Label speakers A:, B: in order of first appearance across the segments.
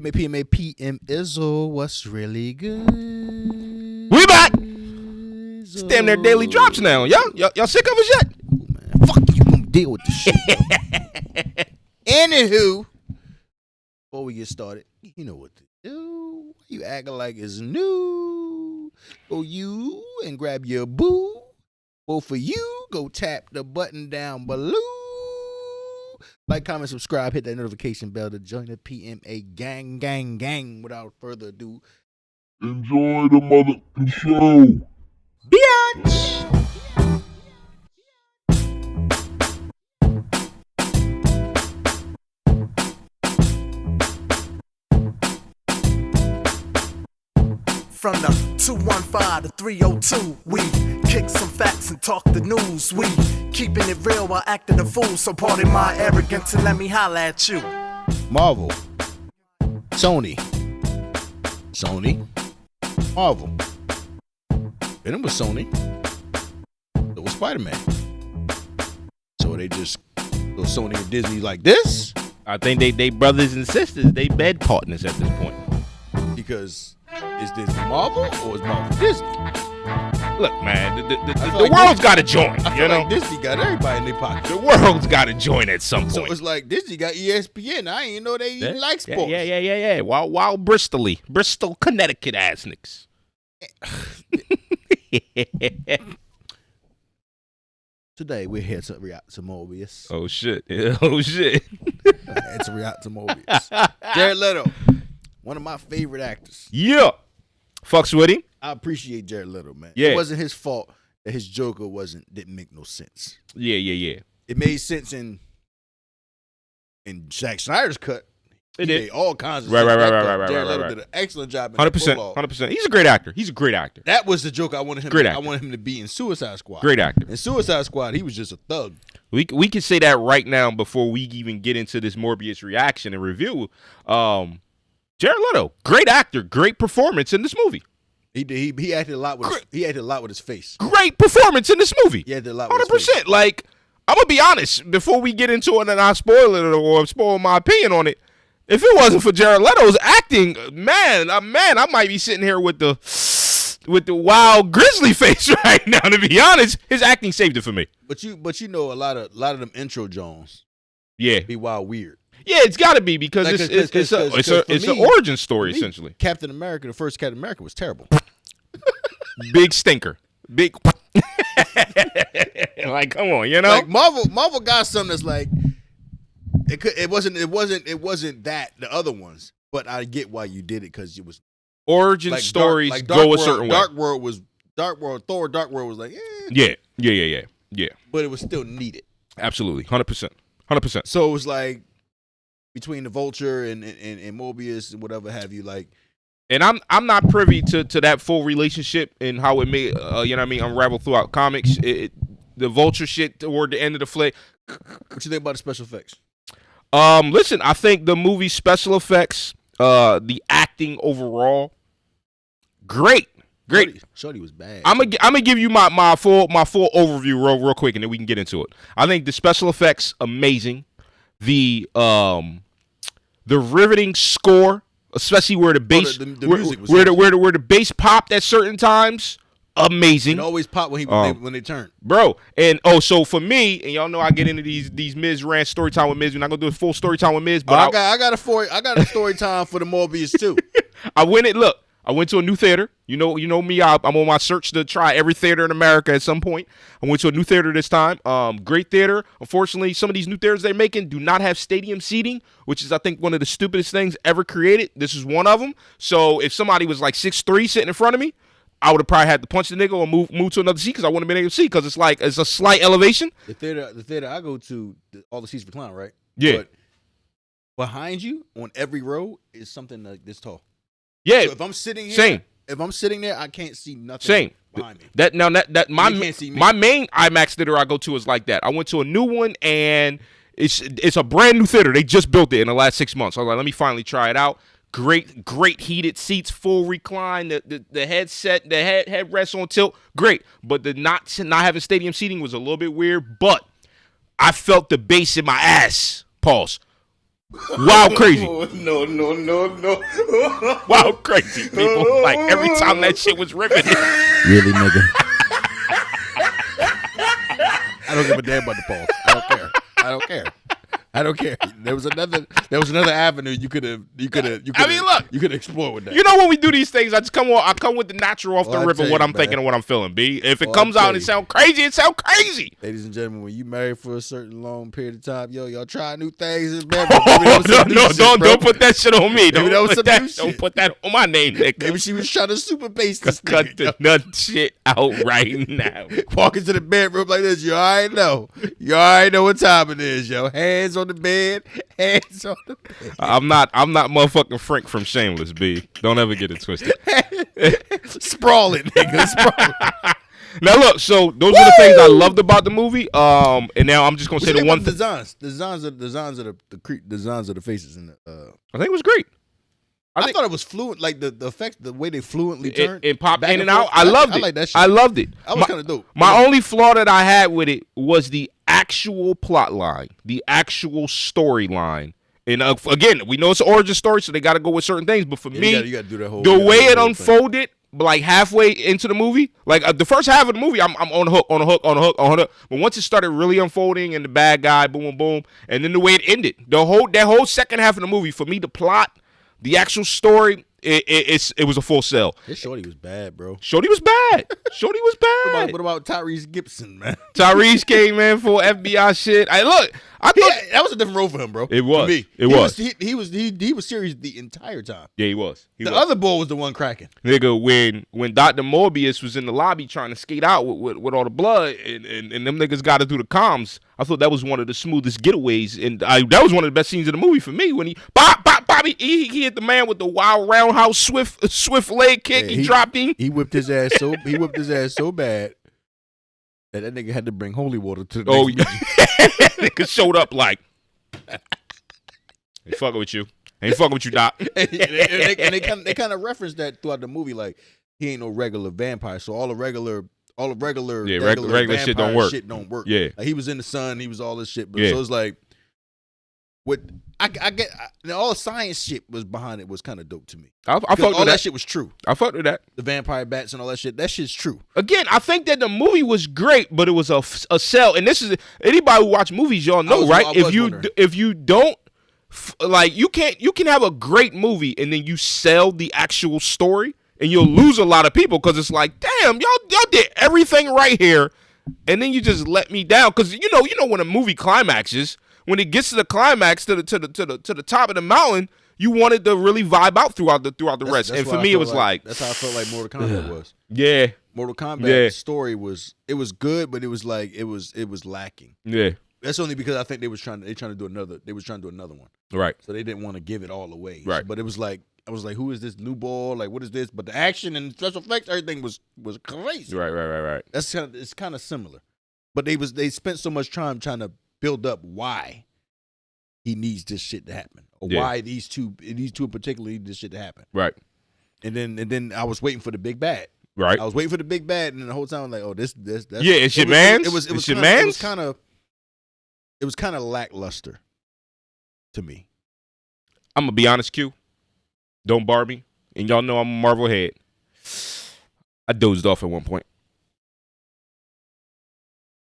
A: PM Izzle, what's really good?
B: We back. It's damn near daily drops now. Y'all sick of us yet?
A: Oh, man, fuck you, gonna deal with this shit. Anywho, before we get started, you know what to do. You acting like it's new. Go you and grab your boo. Both of you, go tap the button down below. Like, comment, subscribe, hit that notification bell to join the PMA gang. Without further ado,
C: enjoy the mother show.
B: Bitch.
D: From the 215 to 302, we kick some facts and talk the news. We keeping it real while acting a fool. So pardon my arrogance and let me holla at you.
A: Marvel, Sony, Marvel. And it was Sony. It was Spider-Man. So they just go Sony and Disney like this?
B: I think they brothers and sisters. They bed partners at this point.
A: Because is Disney Marvel or is Marvel Disney?
B: Look, man, the
A: like
B: world's got to join.
A: I feel like Disney got everybody in their pocket.
B: The world's got to join at some point.
A: So it's like Disney got ESPN. I ain't know they even like sports.
B: Yeah. Wild Bristol, Connecticut ass niggas.
A: Today we're here to react to Morbius.
B: Oh shit.
A: Here to react to Morbius. Jared Leto, one of my favorite actors.
B: Yeah. Fucks with him.
A: I appreciate Jared Leto, man.
B: Yeah.
A: It wasn't his fault that his Joker didn't make no sense.
B: Yeah.
A: It made sense in Zack Snyder's cut.
B: It
A: He
B: did.
A: made all kinds of
B: Right.
A: Jared Leto did an excellent job.
B: 100%. He's a great actor.
A: That was the joke I wanted him. I wanted him to be in Suicide Squad.
B: Great actor.
A: In Suicide Squad, he was just a thug.
B: We can say that right now before we even get into this Morbius reaction and review. Jared Leto, great actor, great performance in this movie.
A: He acted a lot with his face.
B: Great performance in this movie.
A: He acted a lot with his
B: 100%.
A: face.
B: Like, I'm gonna be honest before we get into it and I spoil it or spoil my opinion on it. If it wasn't for Jared Leto's acting, man, I might be sitting here with the wild grizzly face right now. To be honest, his acting saved it for me.
A: But you know a lot of them intro Jones.
B: Yeah,
A: be wild weird.
B: Yeah, it's got to be because it's an origin story essentially.
A: Captain America, the first Captain America, was terrible.
B: Big stinker. Big. Like, come on, you know.
A: Like Marvel got something that's like it wasn't that the other ones, but I get why you did it because it was
B: origin
A: like
B: stories
A: Dark
B: go
A: World,
B: a certain way.
A: Thor Dark World was like
B: Yeah.
A: But it was still needed.
B: Absolutely, 100%.
A: So it was like between the Vulture and Morbius and whatever have you, like.
B: And I'm not privy to that full relationship and how it may unravel throughout comics. The Vulture shit toward the end of the flick.
A: What you think about the special effects?
B: Listen, I think the movie's special effects, the acting overall, great.
A: Shorty was bad.
B: I'm gonna give you my full overview real quick, and then we can get into it. I think the special effects amazing. The riveting score, especially where the bass
A: the music was
B: where the bass popped at certain times, amazing.
A: It always popped when they turned,
B: bro. And so for me, and y'all know I get into these Miz rant story time with Miz. We're not gonna do a full story time with Miz, but
A: I got a story time for the Morbius too.
B: I went to a new theater. You know me. I'm on my search to try every theater in America at some point. I went to a new theater this time. Great theater. Unfortunately, some of these new theaters they're making do not have stadium seating, which is, I think, one of the stupidest things ever created. This is one of them. So if somebody was like 6'3" sitting in front of me, I would have probably had to punch the nigga or move to another seat because I wouldn't have been able to see because it's a slight elevation.
A: The theater I go to, all the seats recline, right?
B: Yeah.
A: But behind you on every row is something like this tall.
B: Yeah.
A: So if I'm sitting here,
B: same.
A: If I'm sitting there, I can't see nothing behind me.
B: My main IMAX theater I go to is like that. I went to a new one and it's a brand new theater. They just built it in the last 6 months. I was like, let me finally try it out. Great heated seats, full recline. The headset, the headrest on tilt, great. But the not having stadium seating was a little bit weird. But I felt the bass in my ass. Pause. Wild crazy.
A: No.
B: Wild crazy, people. Like, every time that shit was riveting.
A: Really, nigga? I don't give a damn about the pause. I don't care. There was another avenue you could have explored with that.
B: You know when we do these things, I come with the natural off the
A: Well, I
B: rip
A: tell
B: of what
A: you,
B: I'm thinking
A: man.
B: and what I'm feeling, B. If it
A: Well,
B: comes
A: I
B: out
A: tell
B: and it
A: you.
B: sound crazy, it sound crazy.
A: Ladies and gentlemen, when you married for a certain long period of time, y'all try new things. It's
B: Don't put that shit on me.
A: Maybe that was some new shit.
B: Don't put that on my name, nigga.
A: Maybe she was trying to super base this
B: Cut
A: nigga.
B: the nut shit out right now.
A: Walk into the bedroom like this. You already know. You already know what time it is, yo. Hands on the bed. Hands on the bed.
B: I'm not motherfucking Frank from Shameless, B. Don't ever get it twisted.
A: Sprawling, nigga. Sprawling.
B: Now look, so those are the things I loved about the movie. And now I'm just gonna say the one thing.
A: designs of the faces in the.
B: I think it was great.
A: I thought it was fluent, like the effects, the way they fluently turned.
B: It popped
A: back
B: in and
A: forth.
B: out. I loved it.
A: I like that shit.
B: I loved it.
A: That was kind of dope.
B: My only flaw that I had with it was the actual plot line, the actual storyline. And again, we know it's an origin story, so they got to go with certain things. But for me,
A: you gotta do that whole.
B: the way it unfolded, like halfway into the movie, like the first half of the movie, I'm on the hook. But once it started really unfolding and the bad guy, boom, boom, boom, and then the way it ended, that whole second half of the movie, for me, the plot, the actual story, it was a full sell.
A: This shorty was bad, bro.
B: Shorty was bad.
A: What about Tyrese Gibson, man?
B: Tyrese came in for FBI shit. I thought
A: That was a different role for him, bro.
B: It was.
A: For me.
B: It was.
A: He was serious the entire time.
B: Yeah, he was.
A: The other boy was the one cracking.
B: Nigga, when Dr. Morbius was in the lobby trying to skate out with all the blood and them niggas got to do the comms, I thought that was one of the smoothest getaways, and that was one of the best scenes of the movie for me when Bobby he hit the man with the wild roundhouse swift leg kick.
A: Yeah,
B: he dropped him.
A: He whipped his ass so bad that nigga had to bring holy water to the
B: Oh,
A: next
B: yeah. Nigga showed up like, ain't fucking with you. Ain't fucking with you, Doc.
A: and they kind of referenced that throughout the movie, like he ain't no regular vampire, so all the regular
B: regular shit don't work. Yeah,
A: like, he was in the sun, he was all this shit, but
B: yeah.
A: so it's like what I get. All the science shit was behind it was kind of dope to me.
B: I fucked with
A: all
B: that.
A: that shit was true.
B: I fucked with that.
A: The vampire bats and all that shit. That shit's true.
B: Again, I think that the movie was great, but it was a sell. And this is anybody who watch movies, y'all know, right? If you don't like, you can have a great movie and then you sell the actual story, and you'll lose a lot of people because it's like, damn, y'all did everything right here, and then you just let me down because you know when a movie climaxes, when it gets to the climax to the top of the mountain, you wanted to really vibe out throughout the rest. And for me, it was like
A: that's how I felt like Mortal Kombat was.
B: Yeah,
A: Mortal Kombat story was good, but it was like it was lacking.
B: Yeah,
A: that's only because I think they was trying to do another one.
B: Right.
A: So they didn't want to give it all away.
B: Right.
A: But it was like I was like, who is this new ball? Like, what is this? But the action and special effects, everything was crazy.
B: Right.
A: It's kind of similar, but they spent so much time trying to build up why he needs this shit to happen, or why these two in particular need this shit to happen.
B: Right.
A: And then I was waiting for the big bad.
B: Right.
A: I was waiting for the big bad, and the whole time I'm like, oh, that's
B: yeah, it's your man's.
A: It was
B: your man's.
A: It was kind of lackluster to me.
B: I'm gonna be honest, Q. Don't bar me, and y'all know I'm a Marvel head. I dozed off at one point.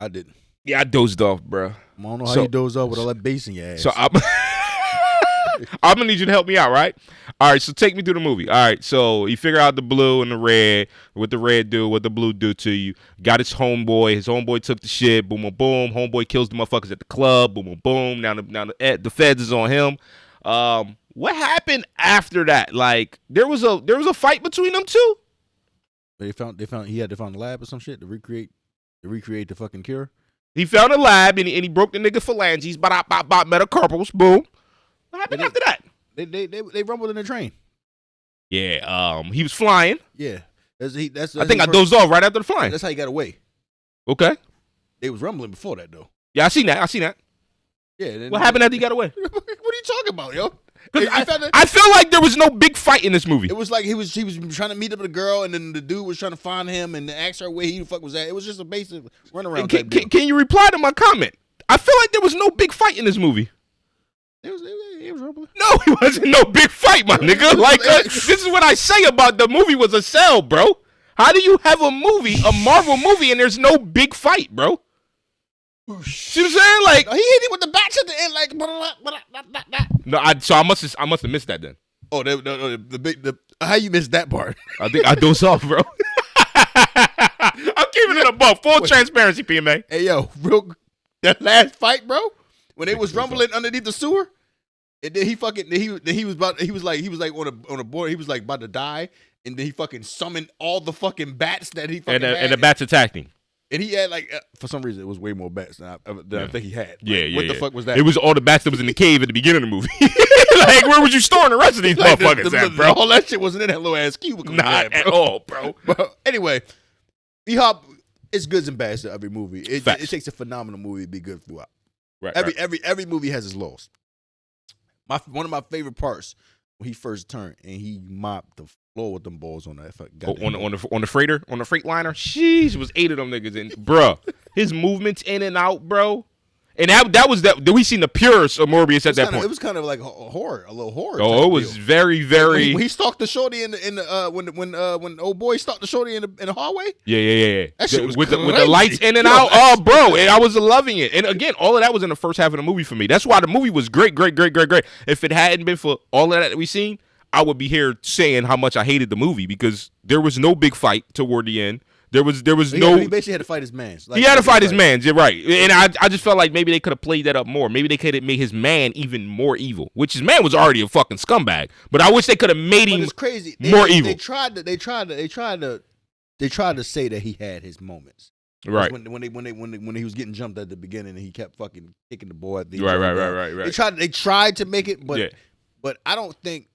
A: I didn't.
B: Yeah, I dozed off, bro.
A: I don't know how you doze off with all that bass in your ass.
B: So I'm gonna need you to help me out, right? All right, so take me through the movie. All right, so you figure out the blue and the red, what the red do, what the blue do to you. Got his homeboy. His homeboy took the shit. Boom, boom, boom. Homeboy kills the motherfuckers at the club. Boom, boom, boom. Now the feds is on him. What happened after that? Like there was a fight between them two.
A: They found he had to find a lab or some shit to recreate the fucking cure.
B: He found a lab and he broke the nigga phalanges. Metacarpals. Boom. What happened after that?
A: They rumbled in the train.
B: Yeah. He was flying.
A: Yeah. I
B: think I dozed off right after the flying.
A: That's how he got away.
B: Okay.
A: They was rumbling before that though.
B: Yeah, I seen that.
A: Yeah.
B: What happened after he got away?
A: What are you talking about, yo?
B: I feel like there was no big fight in this movie.
A: It was like he was trying to meet up with a girl, and then the dude was trying to find him and ask her where he the fuck was at. It was just a basic runaround type deal.
B: Can you reply to my comment? I feel like there was no big fight in this movie.
A: It was rumbling.
B: No, it wasn't no big fight, my nigga. Like, this is what I say about the movie was a sell, bro. How do you have a Marvel movie, and there's no big fight, bro? See what I'm saying? Like,
A: He hit it with the bats at the end, like.
B: no, so I must have missed that then.
A: Oh, the how you missed that part?
B: I think I dozed off, bro. I'm keeping it above full transparency, PMA.
A: Hey, yo, that last fight, bro, when they was rumbling underneath the sewer, and then he was like on a board, he was like about to die, and then he fucking summoned all the fucking bats that he fucking had.
B: And the bats attacked him.
A: And he had like for some reason it was way more bats than I think he had. Like, what the fuck was that?
B: It was all the bats that was in the cave at the beginning of the movie. Like, where was you storing the rest of these
A: like
B: motherfuckers at, bro?
A: All that shit wasn't in that little ass cubicle.
B: Not at all, bro.
A: But anyway, E-Hop, it's goods and bads to every movie. It takes a phenomenal movie to be good throughout.
B: Right.
A: Every movie has its lows. One of my favorite parts when he first turned and he mopped the floor with them balls on that.
B: On the freighter, on the Freightliner. Sheesh, it was 8 of them niggas in, bruh. His movements in and out, bro. And that was that. We seen the purest of Morbius at that point.
A: It was kind of like a little horror.
B: Oh, it was very, very.
A: When he stalked the shorty in the when old boy stalked the shorty in the hallway.
B: Yeah.
A: That shit was
B: with the
A: crazy.
B: lights in and out. Oh, bro, and I was loving it. And again, all of that was in the first half of the movie for me. That's why the movie was great. If it hadn't been for all of that we seen, I would be here saying how much I hated the movie because there was no big fight toward the end. There was no.
A: He basically had to fight his mans.
B: He had to fight his mans. You're right, and I just felt like maybe they could have played that up more. Maybe they could have made his man even more evil, which his man was already a fucking scumbag. But I wish they could have made him.
A: It's crazy.
B: More evil.
A: They tried to say that he had his moments.
B: Right.
A: When he was getting jumped at the beginning and he kept fucking kicking the ball at the
B: Right.
A: They tried to make it, but I don't think.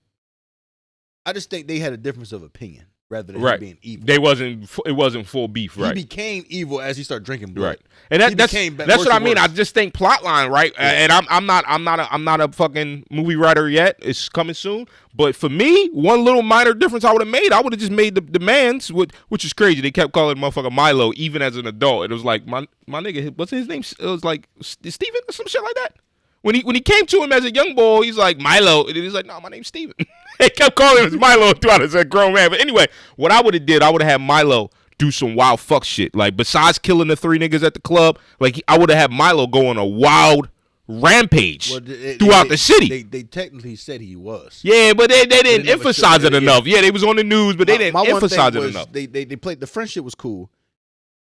A: I just think they had a difference of opinion rather than him being evil.
B: It wasn't full beef, right?
A: He became evil as he started drinking blood.
B: Right, and that's what I mean. I just think plot line, right? Yeah. And I'm not a fucking movie writer yet. It's coming soon. But for me, one little minor difference I would have made, I would have just made the mans, which is crazy. They kept calling motherfucker Milo even as an adult. It was like my nigga, what's his name? It was like Steven or some shit like that. When he came to him as a young boy, he's like Milo, and he's like, no, my name's Steven. They kept calling him Milo throughout as a grown man. But anyway, what I would have did, I would have had Milo do some wild fuck shit. Like besides killing the 3 niggas at the club, like I would have had Milo go on a wild rampage throughout the city.
A: They technically said he was.
B: Yeah, but they didn't emphasize it enough. Yeah, they was on the news, but they didn't emphasize it enough.
A: They played the friendship was cool.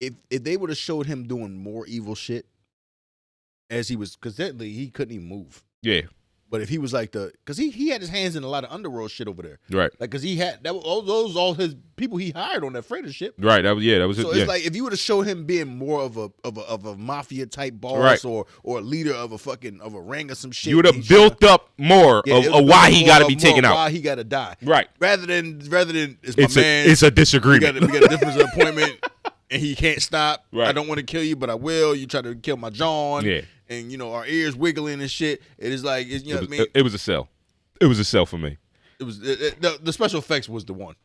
A: If they would have showed him doing more evil shit. As he was, because technically he couldn't even move.
B: Yeah.
A: But if he was like because he had his hands in a lot of underworld shit over there.
B: Right.
A: Like, because he had, those all his people he hired on that freighter ship.
B: Right. That was
A: So it's like, if you would have showed him being more of a mafia type boss
B: right.
A: or a leader of a ring or some shit.
B: You would have built up more of why he got to be taken out.
A: Why he got to die.
B: Right.
A: Rather than it's my man.
B: It's a disagreement.
A: We got a difference of appointment and he can't stop.
B: Right.
A: I don't want to kill you, but I will. You try to kill my John.
B: Yeah.
A: And, our ears wiggling and shit. It is like, what I mean?
B: It was a sell. It was a sell for me.
A: It was the special effects was the one.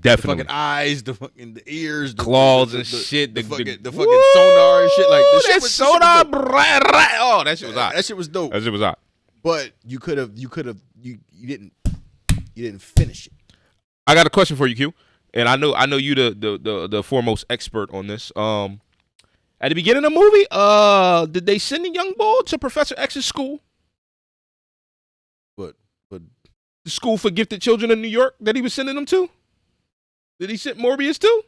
B: Definitely.
A: The fucking eyes, the ears, the
B: claws and shit.
A: The fucking sonar and shit. Like, the shit was
B: sonar. Oh, that shit was hot.
A: That shit was dope.
B: That shit was hot.
A: But you didn't finish it.
B: I got a question for you, Q. And I know you the foremost expert on this. At the beginning of the movie, did they send the young boy to Professor X's school?
A: But
B: the school for gifted children in New York that he was sending them to? Did he send Morbius to?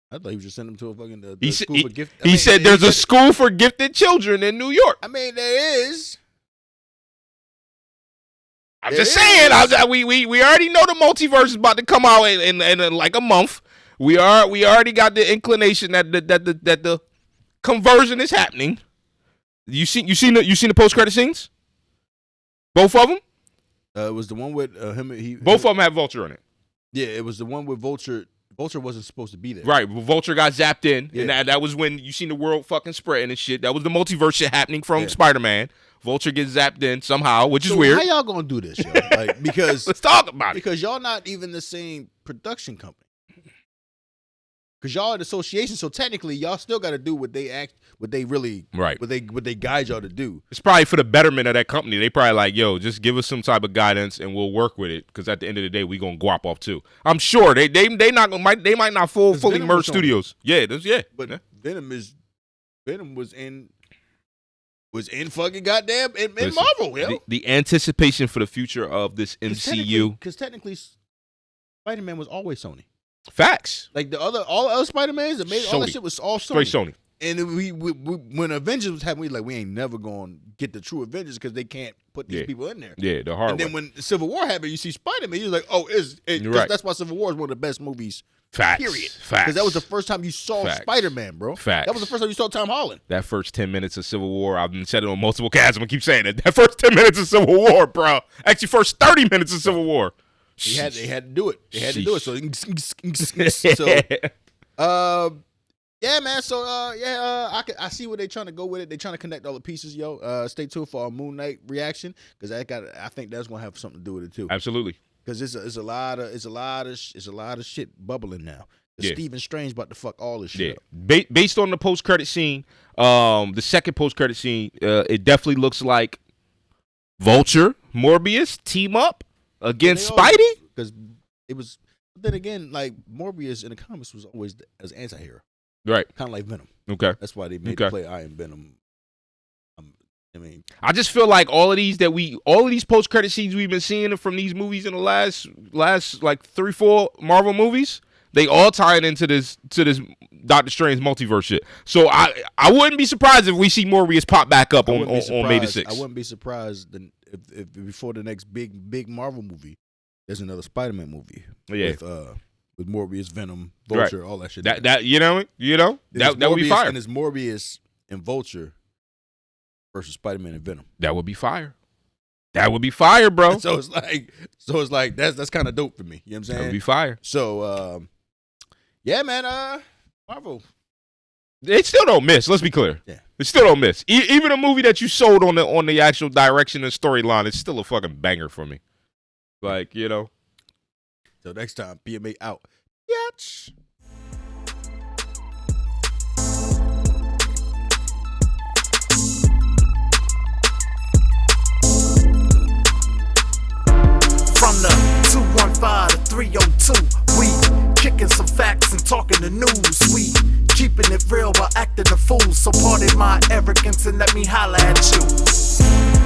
A: I thought he was just sending them to a fucking
B: school
A: for gifted.
B: He said there's a school for gifted children in New York.
A: I mean, there is.
B: I'm just saying. We already know the multiverse is about to come out in like a month. We already got the inclination that the conversion is happening. You seen the post credit scenes? Both of them.
A: It was the one with him.
B: Both of them have Vulture in it.
A: Yeah, it was the one with Vulture. Vulture wasn't supposed to be there.
B: Right, Vulture got zapped in, and that was when you seen the world fucking spreading and shit. That was the multiverse shit happening from Spider-Man. Vulture gets zapped in somehow, which is weird.
A: How y'all gonna do this, yo? Like, because
B: let's talk about it.
A: Because y'all not even the same production company. Because y'all an association, so technically y'all still got to do what they really,
B: Right.
A: what they guide y'all to do.
B: It's probably for the betterment of that company. They probably like, yo, just give us some type of guidance and we'll work with it. Because at the end of the day, we gonna guap off too. I'm sure they might not fully
A: Venom
B: merge
A: was on
B: studios. Yeah,
A: But
B: yeah.
A: Venom was in fucking goddamn in
B: Listen,
A: Marvel, yo.
B: the anticipation for the future of this MCU.
A: Because technically, Spider-Man was always Sony.
B: Facts.
A: Like all the other Spider-Mans that made all that
B: Sony.
A: shit was all Sony.
B: Straight Sony.
A: And we when Avengers was happening, we like we ain't never gonna get the true Avengers because they can't put these people in there.
B: Yeah, the hard
A: And then
B: way.
A: when Civil War happened, you see Spider-Man, you're like, oh,
B: You're right.
A: that's why Civil War is one of the best movies.
B: Facts.
A: Period.
B: Facts.
A: Because that was the first time you saw
B: Facts.
A: Spider-Man, bro.
B: Facts.
A: That was the first time you saw Tom Holland.
B: That first 10 minutes of Civil War, I've been said it on multiple casts. I'm gonna keep saying it. That first 10 minutes of Civil War, bro. Actually, first 30 minutes of Civil War.
A: They had to do it. They had to do it. So, yeah, man. So, I see where they trying to go with it. They trying to connect all the pieces, yo. Stay tuned for our Moon Knight reaction because I think that's gonna have something to do with it too.
B: Absolutely.
A: Because it's a lot of shit bubbling now.
B: Yeah.
A: Stephen Strange about to fuck all this shit
B: Yeah.
A: up.
B: Based on the post-credit scene, the second post-credit scene, it definitely looks like Vulture, Morbius team up against Spidey.
A: Because it was. But then again, like Morbius in the comics was always as an anti-hero,
B: Right.
A: kind of like Venom.
B: Okay.
A: That's why they made
B: Okay.
A: the play Iron Venom. I mean,
B: I just feel like all of these post-credit scenes we've been seeing from these movies in the last like 3-4 Marvel movies, they all tie into this Doctor Strange multiverse shit. So I wouldn't be surprised if we see Morbius pop back up on May the 6th.
A: I wouldn't be surprised if before the next big Marvel movie, there's another Spider-Man movie.
B: Yeah.
A: With Morbius, Venom, Vulture, all that shit.
B: That you know that would be fire.
A: And it's Morbius and Vulture versus Spider-Man and Venom.
B: That would be fire. That would be fire, bro.
A: So it's like that's kind of dope for me. You know what I'm saying?
B: That would be fire.
A: So yeah, man. Marvel.
B: It still don't miss. Let's be clear.
A: Yeah.
B: It still don't miss. Even a movie that you sold on the actual direction and storyline, it's still a fucking banger for me. Like, you know.
A: So next time, PMA out. Yatch.
D: From the 215 to 302, we kicking some facts and talking the news. We keeping it real while acting a fool. So pardon my arrogance and let me holla at you.